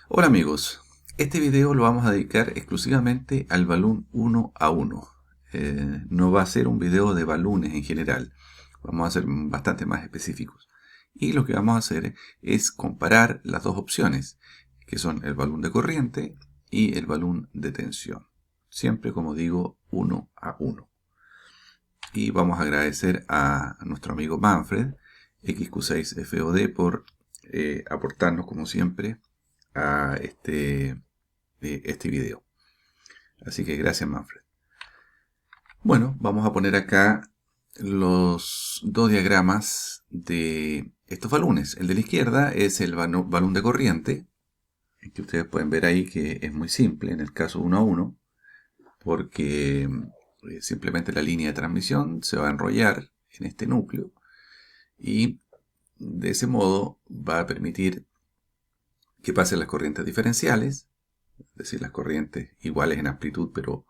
Hola amigos, este video lo vamos a dedicar exclusivamente al balón 1 a 1. No va a ser un video de balones en general, vamos a ser bastante más específicos. Y lo que vamos a hacer es comparar las dos opciones, que son el balón de corriente y el balón de tensión. Siempre, como digo, 1 a 1. Y vamos a agradecer a nuestro amigo Manfred, XQ6FOD, por aportarnos, como siempre, a este video. Así que gracias, Manfred. Bueno, vamos a poner acá los dos diagramas de estos balones. El de la izquierda es el balón de corriente, que ustedes pueden ver ahí que es muy simple en el caso 1 a 1, porque simplemente la línea de transmisión se va a enrollar en este núcleo y de ese modo va a permitir que pasen las corrientes diferenciales, es decir, las corrientes iguales en amplitud pero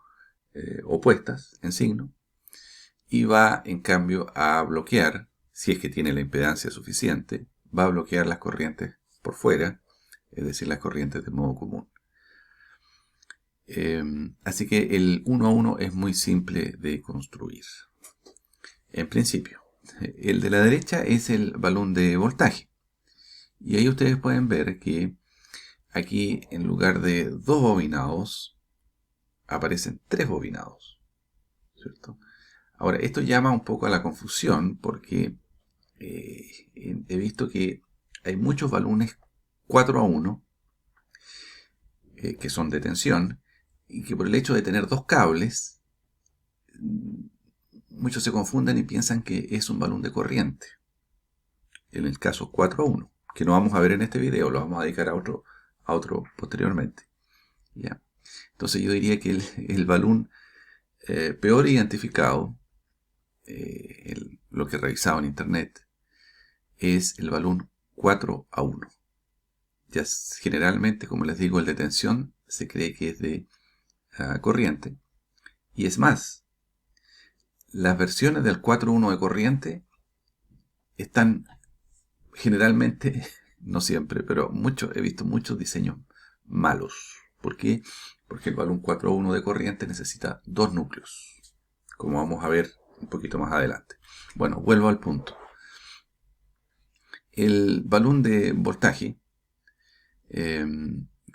opuestas en signo, y va en cambio a bloquear, si es que tiene la impedancia suficiente, va a bloquear las corrientes por fuera, es decir, las corrientes de modo común. Así que el 1 a 1 es muy simple de construir. En principio, el de la derecha es el balón de voltaje. Y ahí ustedes pueden ver que aquí en lugar de 2 bobinados, aparecen 3 bobinados, ¿cierto? Ahora, esto llama un poco a la confusión porque he visto que hay muchos balones 4 a 1 que son de tensión y que por el hecho de tener dos cables, muchos se confunden y piensan que es un balón de corriente. En el caso 4 a 1, que no vamos a ver en este video, lo vamos a dedicar a otro posteriormente. ¿Ya? Entonces yo diría que el balón peor identificado, lo que he revisado en internet, es el balón 4 a 1. Ya generalmente, como les digo, el de tensión se cree que es de corriente. Y es más, las versiones del 4 a 1 de corriente están generalmente, no siempre, pero he visto muchos diseños malos. ¿Por qué? Porque el balón 4 a 1 de corriente necesita dos núcleos, como vamos a ver un poquito más adelante. Bueno, vuelvo al punto. El balón de voltaje,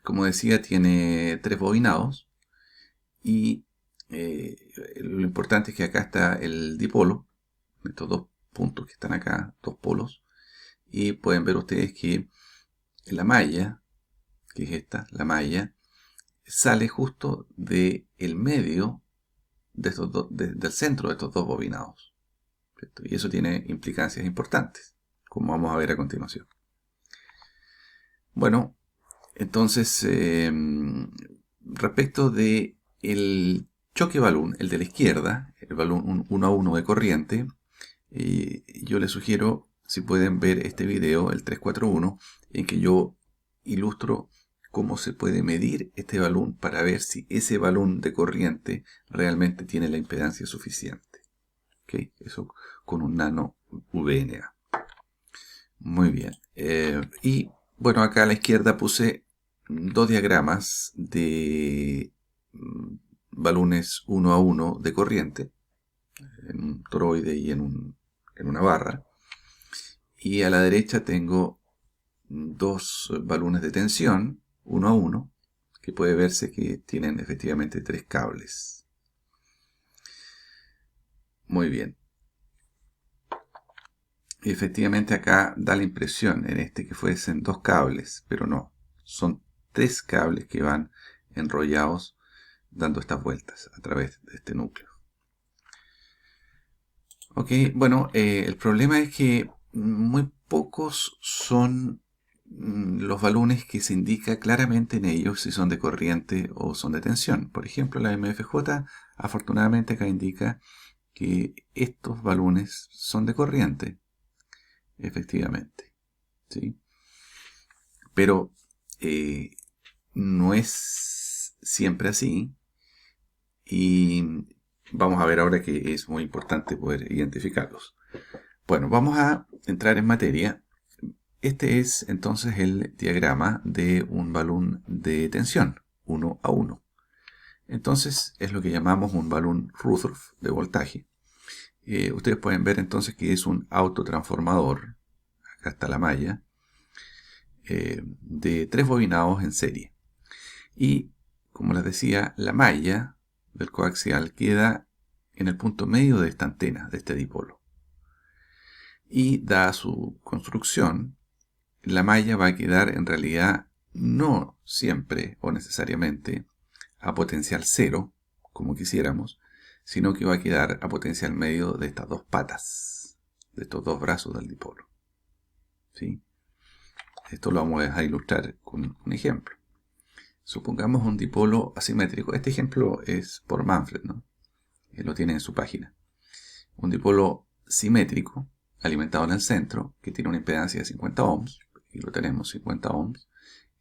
como decía, tiene 3 bobinados y lo importante es que acá está el dipolo, estos dos puntos que están acá, dos polos, y pueden ver ustedes que la malla, que es esta, la malla, sale justo del medio de estos del centro de estos dos bobinados, ¿cierto? Y eso tiene implicancias importantes, como vamos a ver a continuación. Bueno, entonces, respecto de el choque balón, el de la izquierda, el balón 1 a 1 de corriente, yo les sugiero, si pueden ver este video, el 341, en que yo ilustro cómo se puede medir este balón para ver si ese balón de corriente realmente tiene la impedancia suficiente. ¿Okay? Eso con un nano VNA. Muy bien. Y bueno, acá a la izquierda puse dos diagramas de balones 1 a 1 de corriente, en un toroide y en una barra. Y a la derecha tengo dos balones de tensión, 1 a 1, que puede verse que tienen efectivamente 3 cables. Muy bien. Y efectivamente acá da la impresión en este que fuesen 2 cables, pero no, son 3 cables que van enrollados dando estas vueltas a través de este núcleo. Ok, bueno, el problema es que muy pocos son los balones que se indica claramente en ellos si son de corriente o son de tensión. Por ejemplo, la MFJ afortunadamente acá indica que estos balones son de corriente, efectivamente, ¿sí? Pero no es siempre así y vamos a ver ahora que es muy importante poder identificarlos. Bueno, vamos a entrar en materia Este es entonces el diagrama de un balón de tensión 1 a 1. Entonces es lo que llamamos un balón Rutherford de voltaje. Ustedes pueden ver entonces que es un autotransformador, acá está la malla, de 3 bobinados en serie. Y como les decía, la malla del coaxial queda en el punto medio de esta antena, de este dipolo. Y dada su construcción, la malla va a quedar en realidad no siempre o necesariamente a potencial cero, como quisiéramos, sino que va a quedar a potencial medio de estas dos patas, de estos dos brazos del dipolo. ¿Sí? Esto lo vamos a ilustrar con un ejemplo. Supongamos un dipolo asimétrico. Este ejemplo es por Manfred, ¿no? Lo tiene en su página. Un dipolo simétrico, alimentado en el centro, que tiene una impedancia de 50 ohms, y lo tenemos 50 ohms,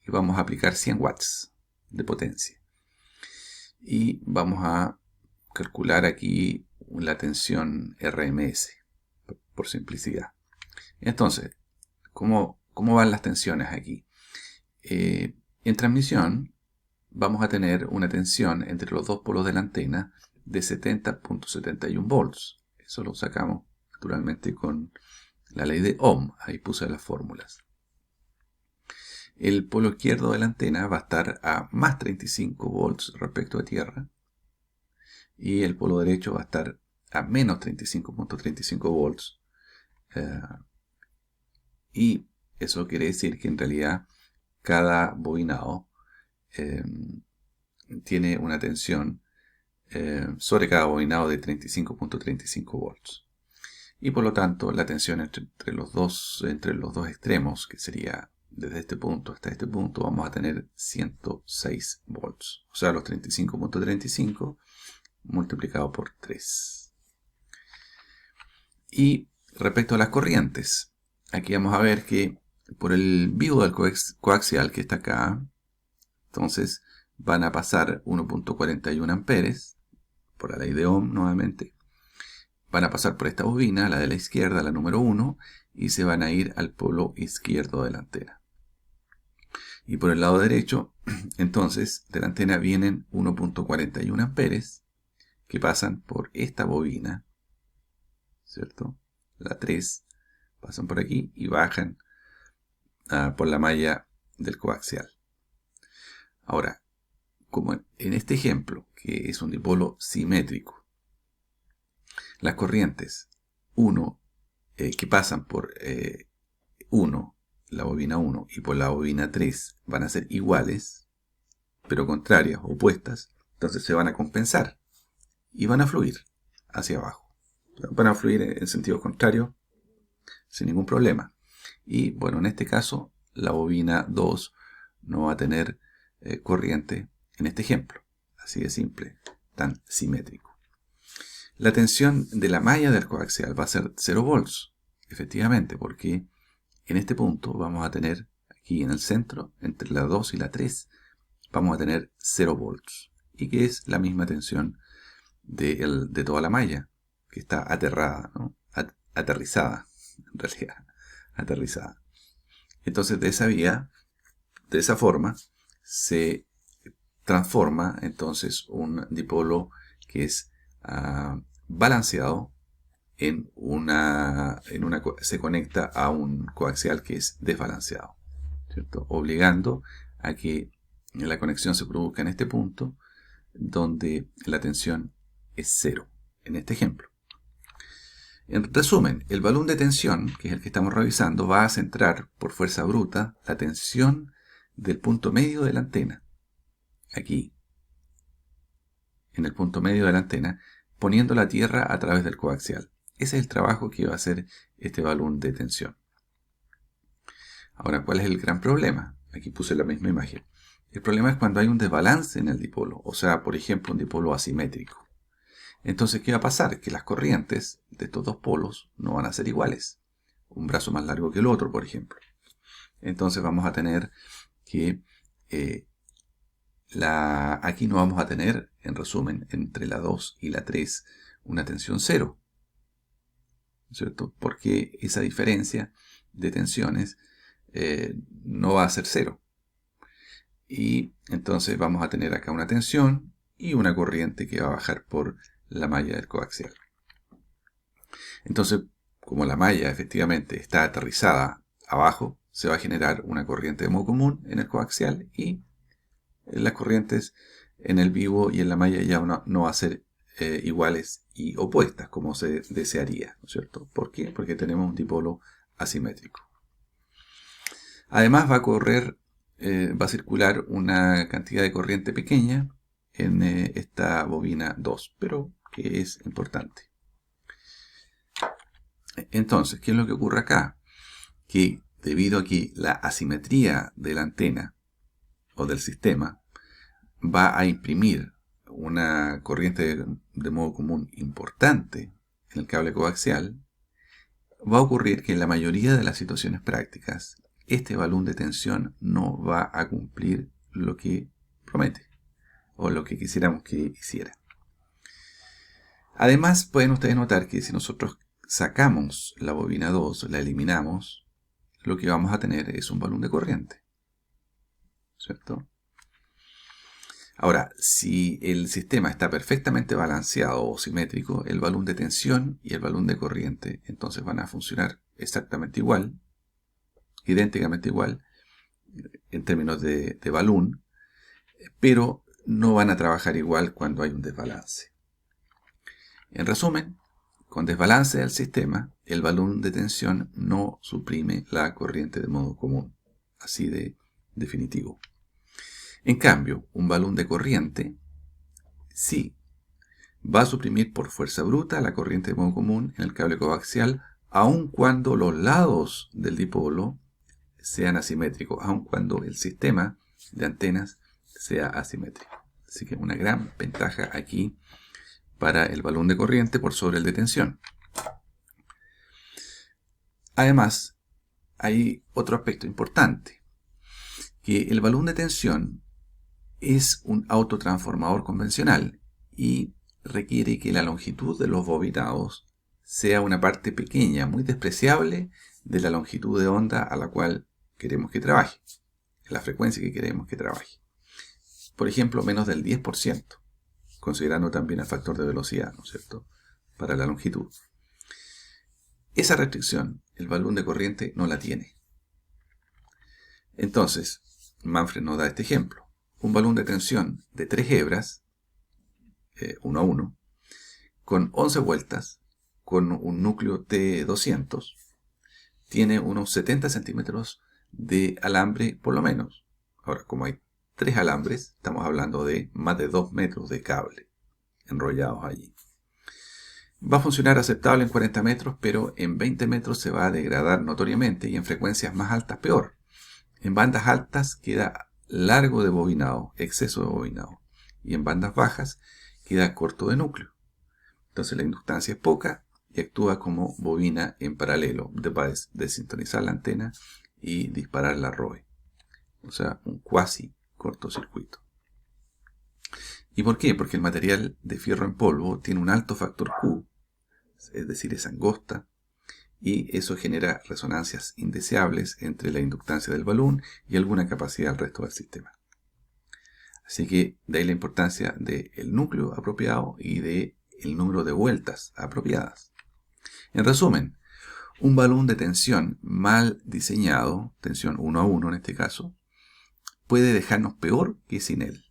y vamos a aplicar 100 watts de potencia. Y vamos a calcular aquí la tensión RMS, por simplicidad. Entonces, ¿cómo van las tensiones aquí? En transmisión vamos a tener una tensión entre los dos polos de la antena de 70.71 volts. Eso lo sacamos naturalmente con la ley de Ohm. Ahí puse las fórmulas. El polo izquierdo de la antena va a estar a más 35 volts respecto a tierra. Y el polo derecho va a estar a menos 35.35 volts. Y eso quiere decir que en realidad cada bobinado tiene una tensión sobre cada bobinado de 35.35 volts. Y por lo tanto la tensión entre los dos extremos, que sería desde este punto hasta este punto, vamos a tener 106 volts. O sea, los 35.35 multiplicado por 3. Y respecto a las corrientes, aquí vamos a ver que por el vivo del coaxial que está acá, entonces van a pasar 1.41 amperes, por la ley de Ohm nuevamente, van a pasar por esta bobina, la de la izquierda, la número 1, y se van a ir al polo izquierdo de la antena. Y por el lado derecho, entonces, de la antena vienen 1.41 amperes, que pasan por esta bobina, ¿cierto? La 3, pasan por aquí y bajan por la malla del coaxial. Ahora, como en este ejemplo, que es un dipolo simétrico, las corrientes 1 que pasan por 1, la bobina 1, y por la bobina 3 van a ser iguales, pero contrarias, opuestas, entonces se van a compensar y van a fluir hacia abajo. Van a fluir en sentido contrario sin ningún problema. Y bueno, en este caso, la bobina 2 no va a tener corriente en este ejemplo. Así de simple, tan simétrico. La tensión de la malla del coaxial va a ser 0 volts, efectivamente, porque en este punto vamos a tener, aquí en el centro, entre la 2 y la 3, vamos a tener 0 volts. Y que es la misma tensión de toda la malla, que está aterrada, ¿no? Aterrizada, en realidad, aterrizada. Entonces, de esa forma, se transforma entonces un dipolo que es balanceado se conecta a un coaxial que es desbalanceado, ¿cierto? Obligando a que la conexión se produzca en este punto donde la tensión es 0, en este ejemplo. En resumen, el balón de tensión, que es el que estamos revisando, va a centrar por fuerza bruta la tensión del punto medio de la antena, aquí, en el punto medio de la antena, poniendo la tierra a través del coaxial. Ese es el trabajo que va a hacer este balón de tensión. Ahora, ¿cuál es el gran problema? Aquí puse la misma imagen. El problema es cuando hay un desbalance en el dipolo, o sea, por ejemplo, un dipolo asimétrico. Entonces, ¿qué va a pasar? Que las corrientes de estos dos polos no van a ser iguales. Un brazo más largo que el otro, por ejemplo. Entonces vamos a tener que aquí no vamos a tener, en resumen, entre la 2 y la 3, una tensión 0. ¿Cierto? Porque esa diferencia de tensiones no va a ser 0. Y entonces vamos a tener acá una tensión y una corriente que va a bajar por la malla del coaxial. Entonces, como la malla efectivamente está aterrizada abajo, se va a generar una corriente de modo común en el coaxial y las corrientes en el vivo y en la malla ya no va a ser iguales y opuestas como se desearía, ¿no es cierto? ¿Por qué? Porque tenemos un dipolo asimétrico. Además va a circular una cantidad de corriente pequeña en esta bobina 2, pero que es importante. Entonces, ¿qué es lo que ocurre acá? Que debido a que la asimetría de la antena o del sistema va a imprimir una corriente de modo común importante en el cable coaxial, va a ocurrir que en la mayoría de las situaciones prácticas este balón de tensión no va a cumplir lo que promete o lo que quisiéramos que hiciera. Además, pueden ustedes notar que si nosotros sacamos la bobina 2, la eliminamos, lo que vamos a tener es un balón de corriente, ¿cierto? Ahora, si el sistema está perfectamente balanceado o simétrico, el balón de tensión y el balón de corriente entonces van a funcionar exactamente igual, idénticamente igual, en términos de balón, pero no van a trabajar igual cuando hay un desbalance. En resumen, con desbalance del sistema, el balón de tensión no suprime la corriente de modo común, así de definitivo. En cambio, un balón de corriente sí va a suprimir por fuerza bruta la corriente de modo común en el cable coaxial, aun cuando los lados del dipolo sean asimétricos, aun cuando el sistema de antenas sea asimétrico. Así que una gran ventaja aquí para el balón de corriente por sobre el de tensión. Además, hay otro aspecto importante, que el balón de tensión es un autotransformador convencional y requiere que la longitud de los bobinados sea una parte pequeña, muy despreciable, de la longitud de onda a la cual queremos que trabaje, la frecuencia que queremos que trabaje. Por ejemplo, menos del 10%, considerando también el factor de velocidad, ¿no es cierto?, para la longitud. Esa restricción, el balón de corriente no la tiene. Entonces, Manfred nos da este ejemplo. Un balón de tensión de 3 hebras, 1 a 1, con 11 vueltas, con un núcleo T200, tiene unos 70 centímetros de alambre por lo menos. Ahora, como hay 3 alambres, estamos hablando de más de 2 metros de cable enrollados allí. Va a funcionar aceptable en 40 metros, pero en 20 metros se va a degradar notoriamente y en frecuencias más altas peor. En bandas altas queda largo de bobinado, exceso de bobinado, y en bandas bajas queda corto de núcleo. Entonces la inductancia es poca y actúa como bobina en paralelo, para desintonizar la antena y disparar la ROE. O sea, un cuasi cortocircuito. ¿Y por qué? Porque el material de fierro en polvo tiene un alto factor Q, es decir, es angosta, y eso genera resonancias indeseables entre la inductancia del balón y alguna capacidad del resto del sistema. Así que de ahí la importancia del núcleo apropiado y del número de vueltas apropiadas. En resumen, un balón de tensión mal diseñado, tensión 1 a 1 en este caso, puede dejarnos peor que sin él.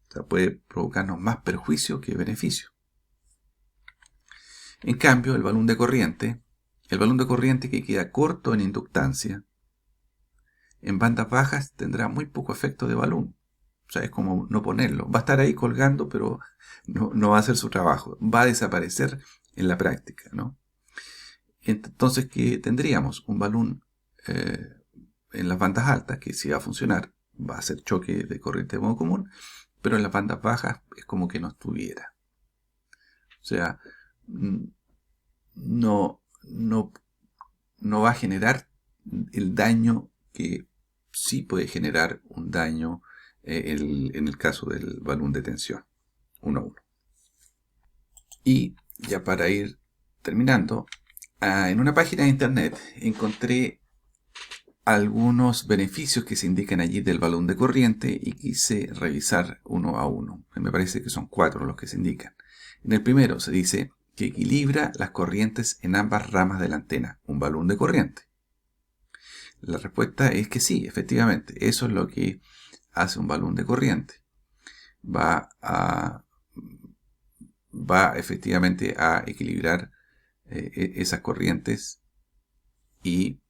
O sea, puede provocarnos más perjuicio que beneficio. En cambio, el balón de corriente que queda corto en inductancia, en bandas bajas tendrá muy poco efecto de balón. O sea, es como no ponerlo. Va a estar ahí colgando, pero no va a hacer su trabajo. Va a desaparecer en la práctica, ¿no? Entonces, ¿qué tendríamos? Un balón en las bandas altas, que sí va a funcionar, va a hacer choque de corriente de modo común, pero en las bandas bajas es como que no estuviera. O sea, no va a generar el daño que sí puede generar un daño en el caso del balón de tensión 1 a 1. Y ya para ir terminando, en una página de internet encontré algunos beneficios que se indican allí del balón de corriente y quise revisar uno a uno. Me parece que son 4 los que se indican. En el primero se dice que equilibra las corrientes en ambas ramas de la antena, un balón de corriente. La respuesta es que sí, efectivamente, eso es lo que hace un balón de corriente. Va efectivamente a equilibrar esas corrientes, y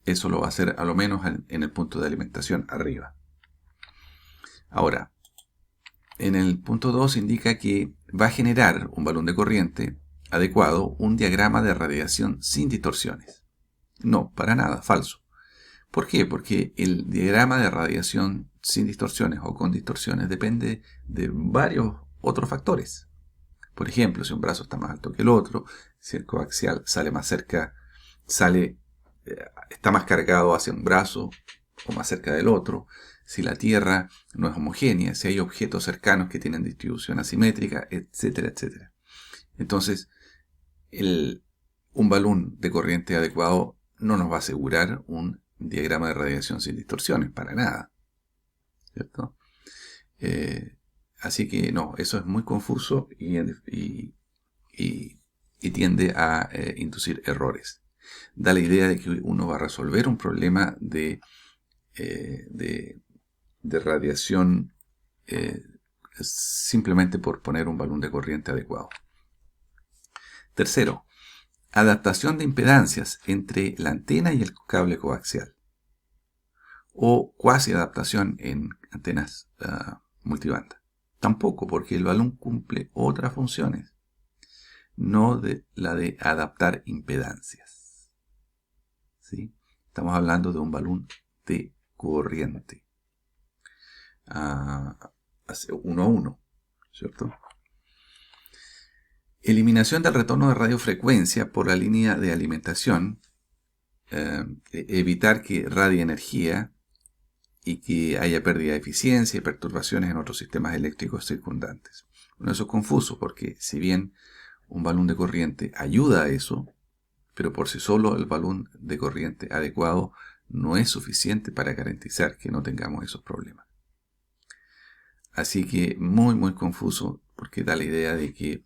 eso lo va a hacer a lo menos en el punto de alimentación arriba. Ahora, en el punto 2 indica que va a generar un balón de corriente adecuado un diagrama de radiación sin distorsiones. No, para nada, falso. ¿Por qué? Porque el diagrama de radiación sin distorsiones o con distorsiones depende de varios otros factores. Por ejemplo, si un brazo está más alto que el otro, si el coaxial sale más cerca, está más cargado hacia un brazo o más cerca del otro, si la Tierra no es homogénea, si hay objetos cercanos que tienen distribución asimétrica, etcétera, etcétera. Entonces, un balón de corriente adecuado no nos va a asegurar un diagrama de radiación sin distorsiones, para nada, ¿cierto? Así que no, eso es muy confuso y tiende a inducir errores. Da la idea de que uno va a resolver un problema de radiación simplemente por poner un balón de corriente adecuado. Tercero, adaptación de impedancias entre la antena y el cable coaxial, o cuasi adaptación en antenas multibanda. Tampoco, porque el balón cumple otras funciones, no la de adaptar impedancias. ¿Sí? Estamos hablando de un balón de corriente. 1 a 1, ¿cierto? Eliminación del retorno de radiofrecuencia por la línea de alimentación. Evitar que radie energía y que haya pérdida de eficiencia y perturbaciones en otros sistemas eléctricos circundantes. Bueno, eso es confuso porque si bien un balón de corriente ayuda a eso, pero por sí solo el balón de corriente adecuado no es suficiente para garantizar que no tengamos esos problemas. Así que muy confuso, porque da la idea de que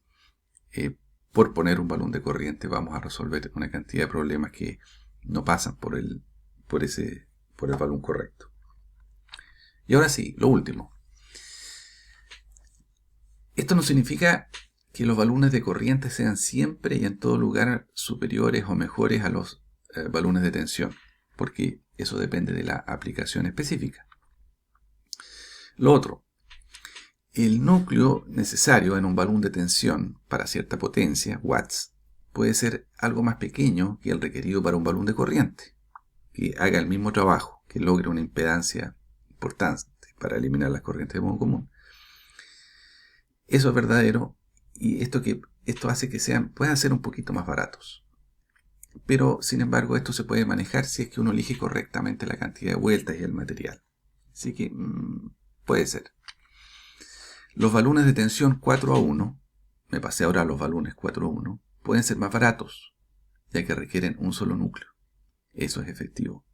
por poner un balón de corriente vamos a resolver una cantidad de problemas que no pasan por el balón correcto. Y ahora sí, lo último. Esto no significa que los balones de corriente sean siempre y en todo lugar superiores o mejores a los balones de tensión, porque eso depende de la aplicación específica. Lo otro, el núcleo necesario en un balón de tensión para cierta potencia, watts, puede ser algo más pequeño que el requerido para un balón de corriente, que haga el mismo trabajo, que logre una impedancia importante para eliminar las corrientes de modo común. Eso es verdadero, y esto hace que puedan ser un poquito más baratos. Pero, sin embargo, esto se puede manejar si es que uno elige correctamente la cantidad de vueltas y el material. Así que puede ser. Los balones de tensión 4 a 1, me pasé ahora a los balones 4 a 1, pueden ser más baratos, ya que requieren un solo núcleo. Eso es efectivo.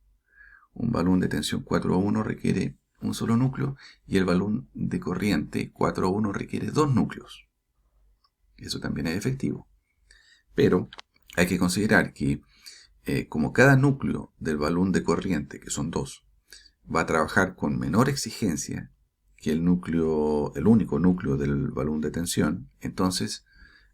Un balón de tensión 4 a 1 requiere un solo núcleo y el balón de corriente 4 a 1 requiere 2 núcleos. Eso también es efectivo. Pero hay que considerar que como cada núcleo del balón de corriente, que son 2, va a trabajar con menor exigencia que el único núcleo del balón de tensión, entonces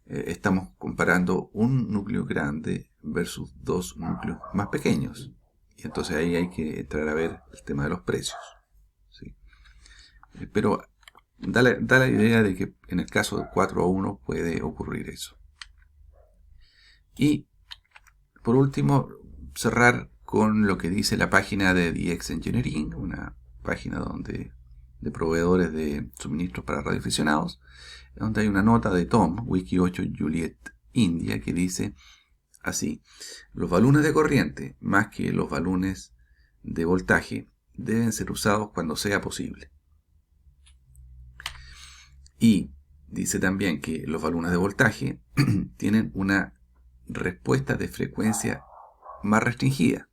estamos comparando un núcleo grande versus 2 núcleos más pequeños. Y entonces ahí hay que entrar a ver el tema de los precios. ¿Sí? Pero da la idea de que en el caso de 4 a 1 puede ocurrir eso. Y por último, cerrar con lo que dice la página de DX Engineering, una página de proveedores de suministros para radioaficionados, donde hay una nota de Tom, Wiki 8 Juliet India, que dice así: los balones de corriente, más que los balones de voltaje, deben ser usados cuando sea posible. Y dice también que los balones de voltaje tienen una respuesta de frecuencia más restringida.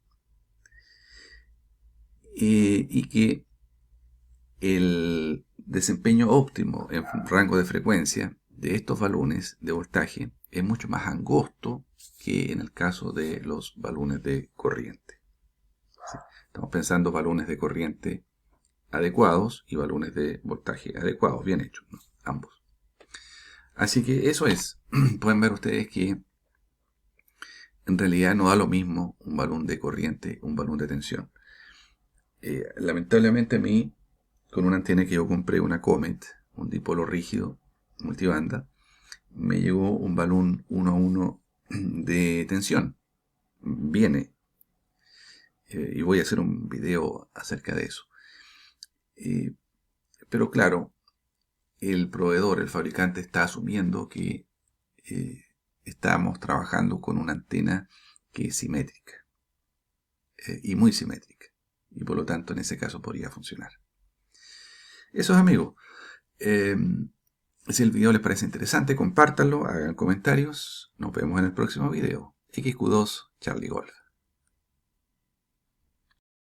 y que el desempeño óptimo en rango de frecuencia de estos balones de voltaje es mucho más angosto que en el caso de los balones de corriente. ¿Sí? Estamos pensando balones de corriente adecuados y balones de voltaje adecuados, bien hechos, ¿no? Ambos. Así que eso es. Pueden ver ustedes que en realidad no da lo mismo un balón de corriente, un balón de tensión. Lamentablemente a mí, con una antena que yo compré, una Comet, un dipolo rígido, multibanda, me llegó un balón 1 a 1 de tensión. Viene. Y voy a hacer un video acerca de eso. Pero claro, el proveedor, el fabricante, está asumiendo que estamos trabajando con una antena que es simétrica. Y muy simétrica. Y por lo tanto, en ese caso podría funcionar. Eso es, amigos. Si el video les parece interesante, compártanlo, hagan comentarios. Nos vemos en el próximo video. XQ2 Charlie Golf.